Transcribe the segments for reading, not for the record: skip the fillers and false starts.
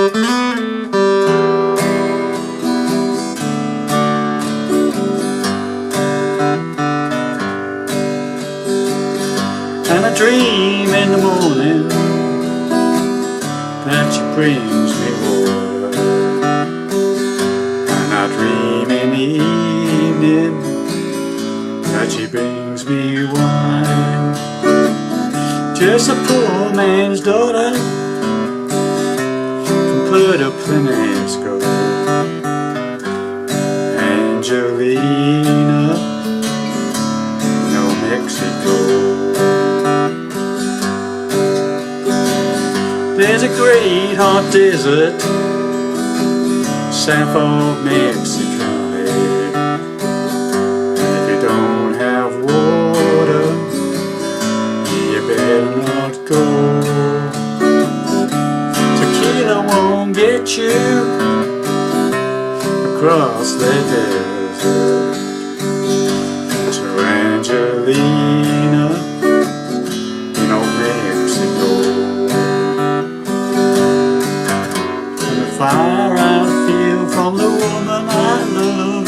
And I dream in the morning that she brings me water, and I dream in the evening that she brings me wine. Just a poor man's daughter can put up the man's gold. Angelina, no Mexico. There's a great hot desert south of Mexico, and if you don't have water, you better not go. Tequila won't get you across the desert to Angelina in old Mexico. Fire I feel from the woman I love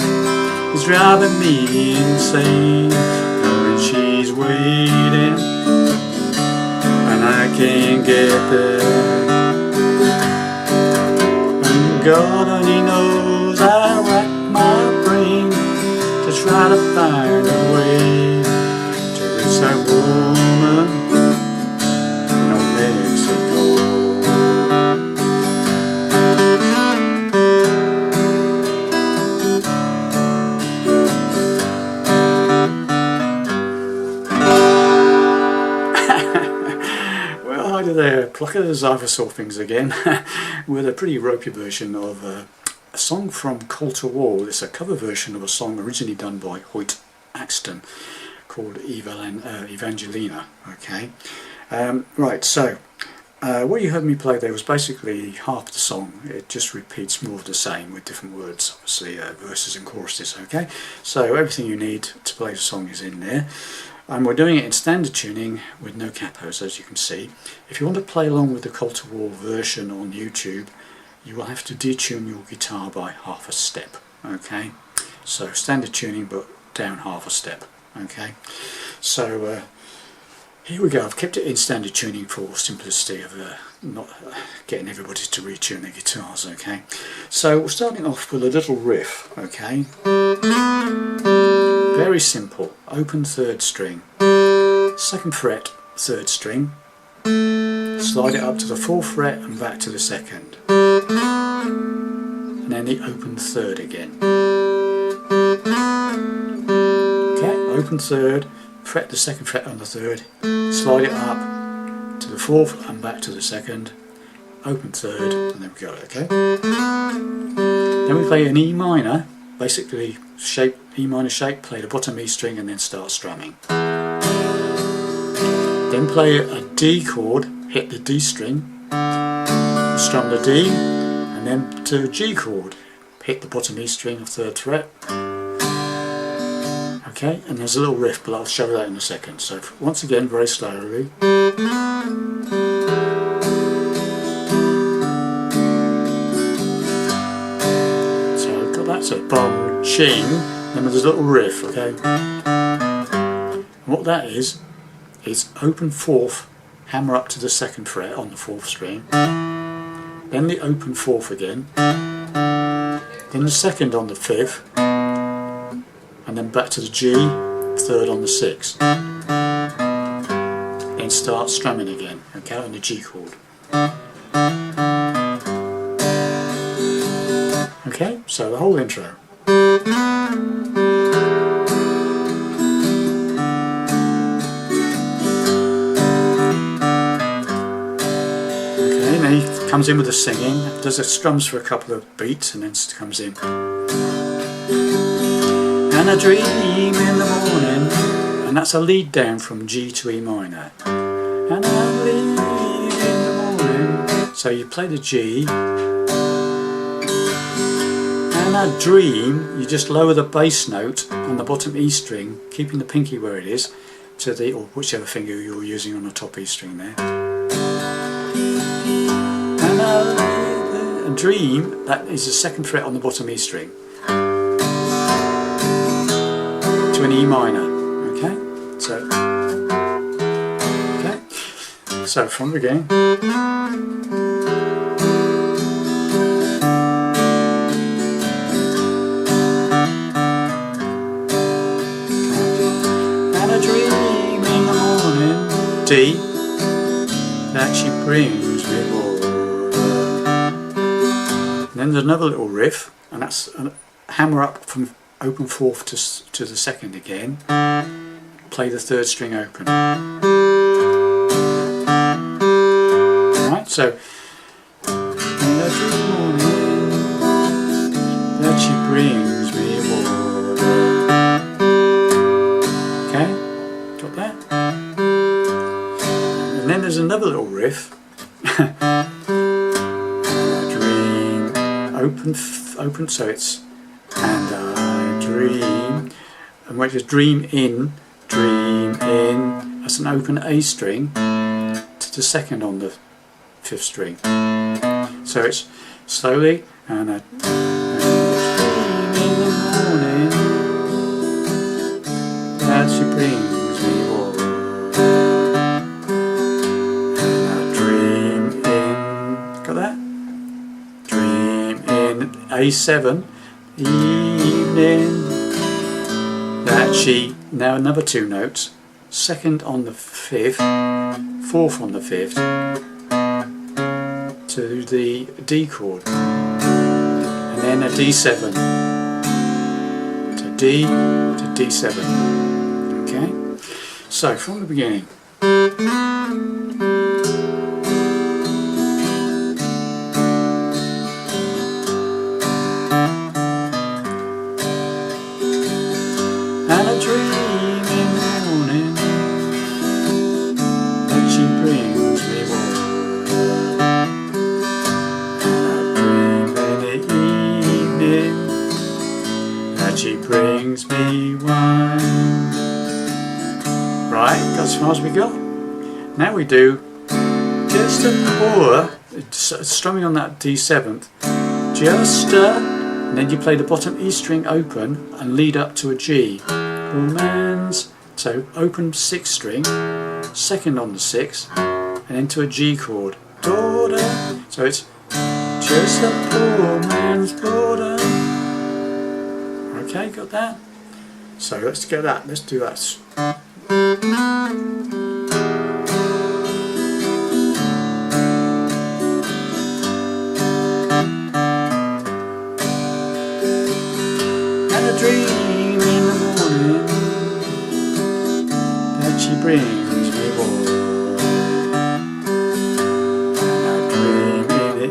is driving me insane, knowing she's waiting and I can't get there. And God only knows I rack my brain to try to find a way to reach that woman in old Mexico. There, Pluckers, I saw things again with a pretty ropey version of a song from Colter. It's a cover version of a song originally done by Hoyt Axton called Evangelina. Okay, right, so what you heard me play there was basically half the song. It just repeats more of the same with different words, obviously verses and choruses. Okay, so everything you need to play the song is in there. And we're doing it in standard tuning with no capos, as you can see. If you want to play along with the Colter version on YouTube, you will have to detune your guitar by half a step. Okay, so standard tuning but down half a step. Okay, so here we go. I've kept it in standard tuning for simplicity of not getting everybody to retune their guitars. Okay, so we're starting off with a little riff. Okay, very simple. Open third string, second fret, third string, slide it up to the fourth fret and back to the second, and then the open third again. Okay, open third, fret the second fret on the third, slide it up to the fourth and back to the second, open third, and there we go. Okay, then we play an E minor, basically shape, E minor shape, play the bottom E string and then start strumming. Then play a D chord, hit the D string, strum the D, and then to a G chord, hit the bottom E string of third fret. Okay, and there's a little riff, but I'll show that in a second. So once again, very slowly. So that's a bong, ching, then there's a little riff, okay? And what that is open fourth, hammer up to the second fret on the fourth string, then the open fourth again, then the second on the fifth, and then back to the G, third on the sixth. Then start strumming again, okay, on the G chord. Okay, so the whole intro. Okay, then he comes in with the singing, does the strums for a couple of beats and then comes in. And I dream in the morning, and that's a lead down from G to E minor. And I leave in the morning. So you play the G, and I dream, you just lower the bass note on the bottom E string, keeping the pinky where it is, to the, or whichever finger you're using on the top E string there. And I leave a dream, that is the second fret on the bottom E string to an E minor. Okay, so from the beginning. And a dream in the morning, D, that she brings me water. And then there's another little riff, and that's a hammer up from open fourth to the second again. Play the third string open. Right, so in every morning that she brings me water. Okay, got that? And then there's another little riff. Dream, open, so it's and I dream, and where it says dream in, that's an open A string to the second on the fifth string. So it's slowly and a dream in the morning that she brings me water. And I dream in, got that? Dream in A7, evening, that she, now another two notes, second on the fifth, fourth on the fifth, to the D chord, and then a D7 to D to D7. Okay, so from the beginning. And a dream in the morning that she brings me water. She brings me wine. Right, that's as far as we got. Now we do just a pour, strumming on that D7th, just and then you play the bottom E string open and lead up to a G. Romance. So open sixth string, second on the sixth, and then to a G chord. Daughter. So it's just a poor man's daughter. Okay, got that? So let's get that, let's do that. And a dream in the morning that she brings me water. And a dream in the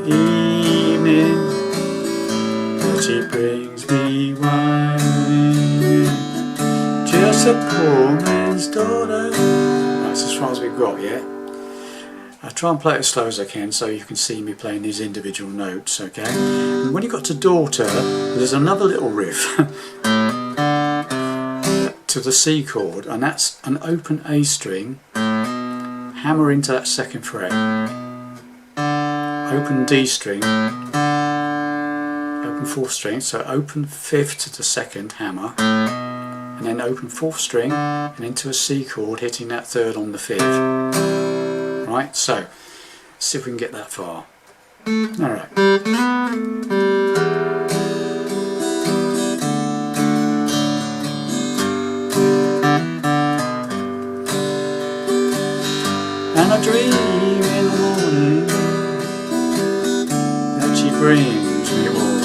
evening that she brings me wine. Just a poor man's daughter. That's as far as we've got, yeah? I'll try and play it as slow as I can so you can see me playing these individual notes, okay? And when you got to daughter, there's another little riff to the C chord, and that's an open A string, hammer into that second fret, open D string, open fourth string, so open fifth to the second, hammer, and then open fourth string and into a C chord, hitting that third on the fifth. Right, so let's see if we can get that far. Alright. And I dream in the morning that she brings me water.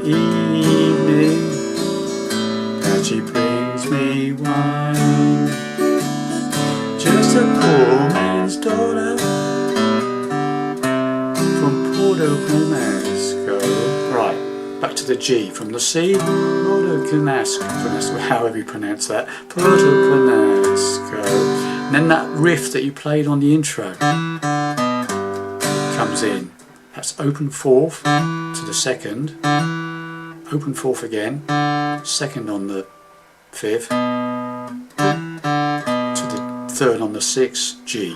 Evening that she brings me wine. Just a poor man's daughter from Porto Canasco. Right, back to the G from the C, Porto Canasco, however you pronounce that, Porto Canasco. And then that riff that you played on the intro comes in. That's open fourth to the second, open fourth again, second on the fifth, to the third on the sixth, G.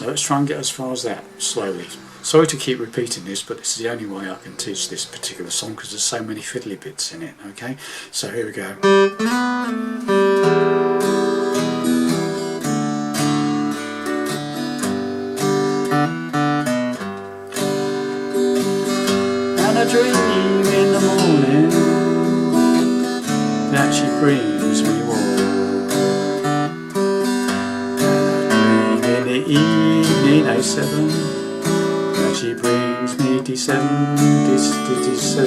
So let's try and get as far as that slowly. Sorry to keep repeating this, but this is the only way I can teach this particular song because there's so many fiddly bits in it. Okay, so here we go. And I dream in the morning that she brings me warm. And I dream in the evening, A7, that she brings me D7, D7.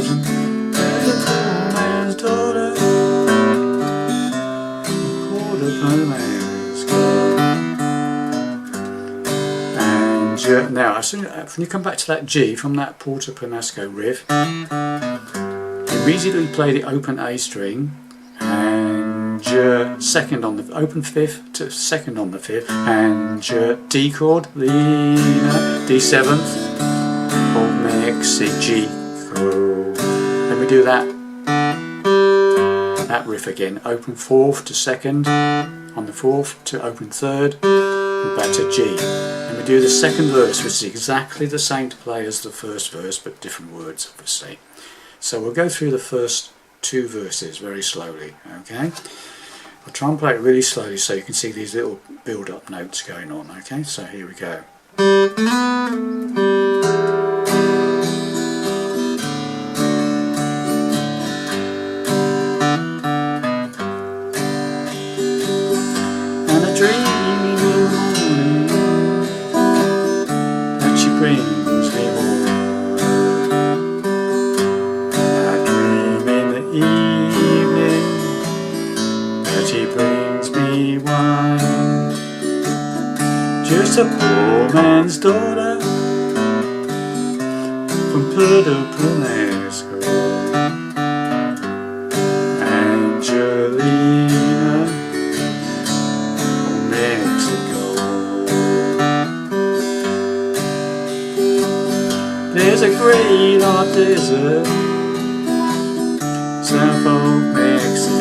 There's a poor man's daughter, a quarter man's girl. And now, as soon as when you come back to that G from that Porter Penasco riff, immediately play the open A string and second on the open fifth to second on the fifth, and D chord, Lena, D7th, or Mexi, G. Then we do that riff again, open fourth to second, on the fourth to open third, and back to G. And we do the second verse, which is exactly the same to play as the first verse, but different words obviously. So we'll go through the first two verses very slowly, okay? I'll try and play it really slowly so you can see these little build-up notes going on, okay? So here we go. And I dream in the morning that she brings me warm. She brings me wine, just a poor man's daughter from Puerto Penasco. Angelina from Mexico. There's a great hot desert south of Mexico.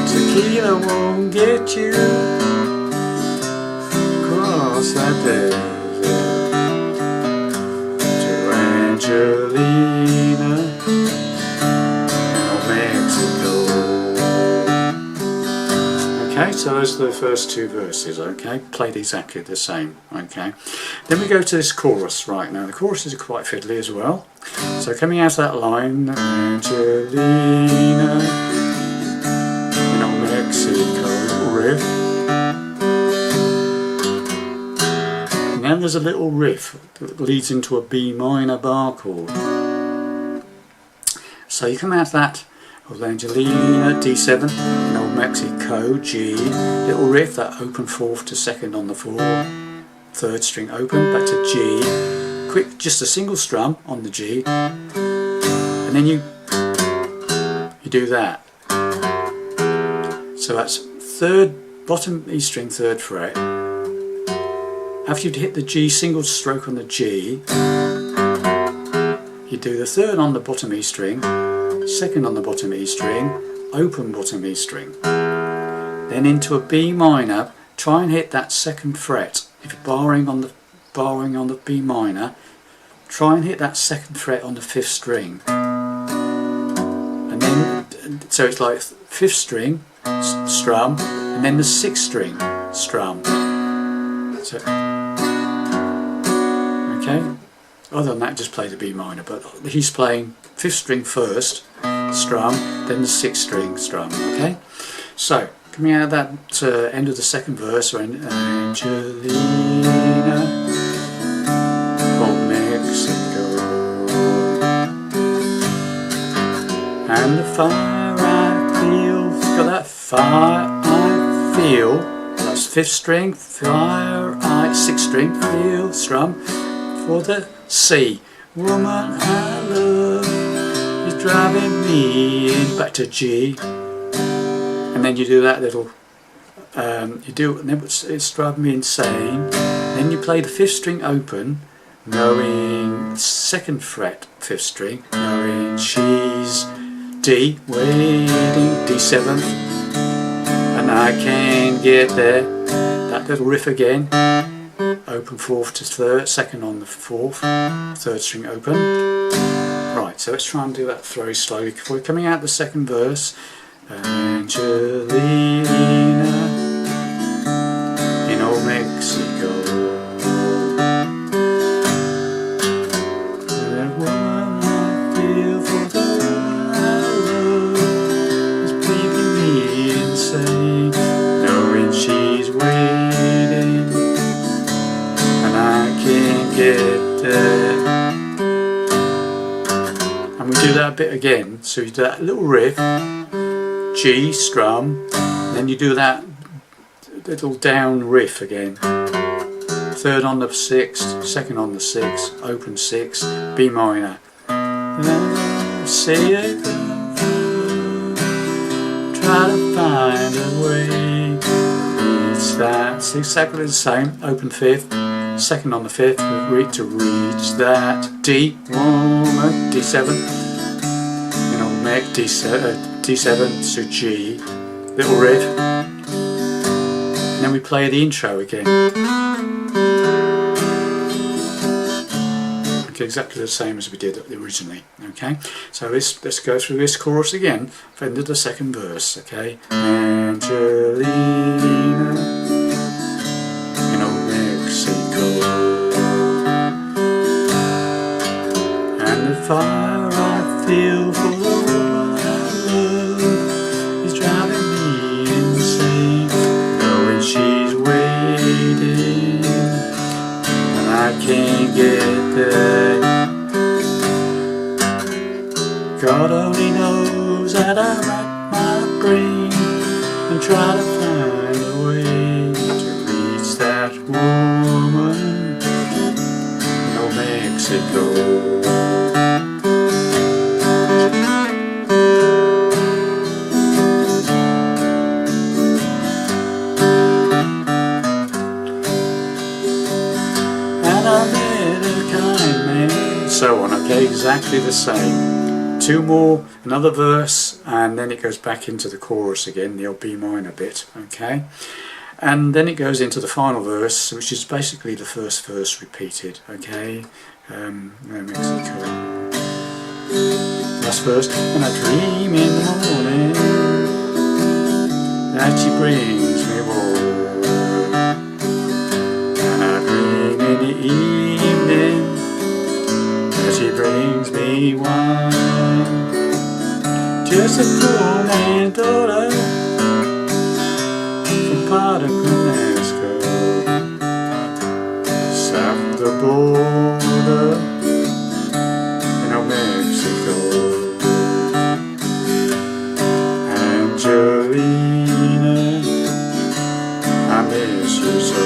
Tequila won't get you across that desert to Angelina in Mexico. Okay, so those are the first two verses, okay, played exactly the same, okay. Then we go to this chorus right now. The choruses are quite fiddly as well. So coming out of that line, Angelina, Mexico riff. Now there's a little riff that leads into a B minor bar chord. So you come out of that, old Angelina, D7, in old Mexico, G, little riff, that open fourth to second on the fourth, third string open, back to G, quick, just a single strum on the G, and then you do that. So that's third, bottom E string, third fret. After you'd hit the G single stroke on the G, you do the third on the bottom E string, second on the bottom E string, open bottom E string. Then into a B minor, try and hit that second fret. If you're borrowing on the B minor, try and hit that second fret on the fifth string. And then, so it's like fifth string, strum, and then the sixth string, strum. So, okay, other than that just play the B minor, but he's playing fifth string first, strum, then the sixth string, strum, okay? So, coming out of that end of the second verse, Angelina from Mexico, and the fire I feel, got that fire I feel, that's fifth string, fire I, sixth string, feel, strum, for the C, woman I love is driving me in, back to G, and then you do that little, it's driving me insane, then you play the fifth string open, knowing 2nd fret 5th string, knowing she's D, waiting D7th, and I can get there, that little riff again, open 4th to 3rd, 2nd on the 4th, 3rd string open. Right, so let's try and do that very slowly. Before coming out the 2nd verse, Evangelina in old Mexico. That woman I feel for the one I love is leaving me insane, knowing she's waiting and I can't get there. And we do that bit again, so you do that little riff, G strum, then you do that little down riff again, 3rd on the 6th, 2nd on the 6th, open 6, B minor. Say it, try to find a way. It's that, it's exactly the same, open 5th, 2nd on the 5th, to reach that D, woman, D7, you know, Mech, D7 to G, little riff, and then we play the intro again. Okay, exactly the same as we did originally. Okay, so let's go through this chorus again for the end of the 2nd verse. Okay, Angelina in old Mexico, and the fire I feel for the woman I love is driving me insane, knowing she's waiting and I can't get there. God only knows that I rack my brain and try to find a way to reach that woman in old Mexico. So on, okay, exactly the same. 2 more, another verse, and then it goes back into the chorus again, the old B minor bit, okay? And then it goes into the final verse, which is basically the 1st verse repeated, okay? Mexico. Last verse, and I dream in the morning that she brings me word, and I dream in the evening she brings me wine, just a poor man daughter from part of Mexico, south of the border in old Mexico. Angelina, I miss you so.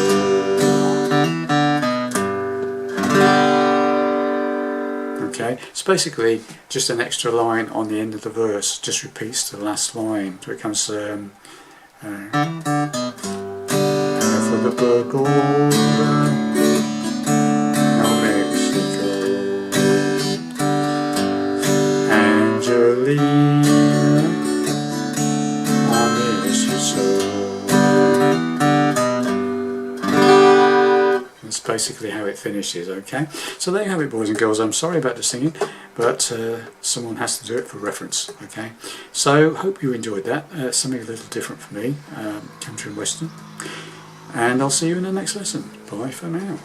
Okay, it's basically just an extra line on the end of the verse, just repeats the last line, so it becomes for the pagoda, New Mexico, Angelina, I miss you so. That's basically how it finishes, okay? So there you have it, boys and girls. I'm sorry about the singing, but someone has to do it for reference, okay? So hope you enjoyed that. Something a little different for me, country and western. And I'll see you in the next lesson. Bye for now.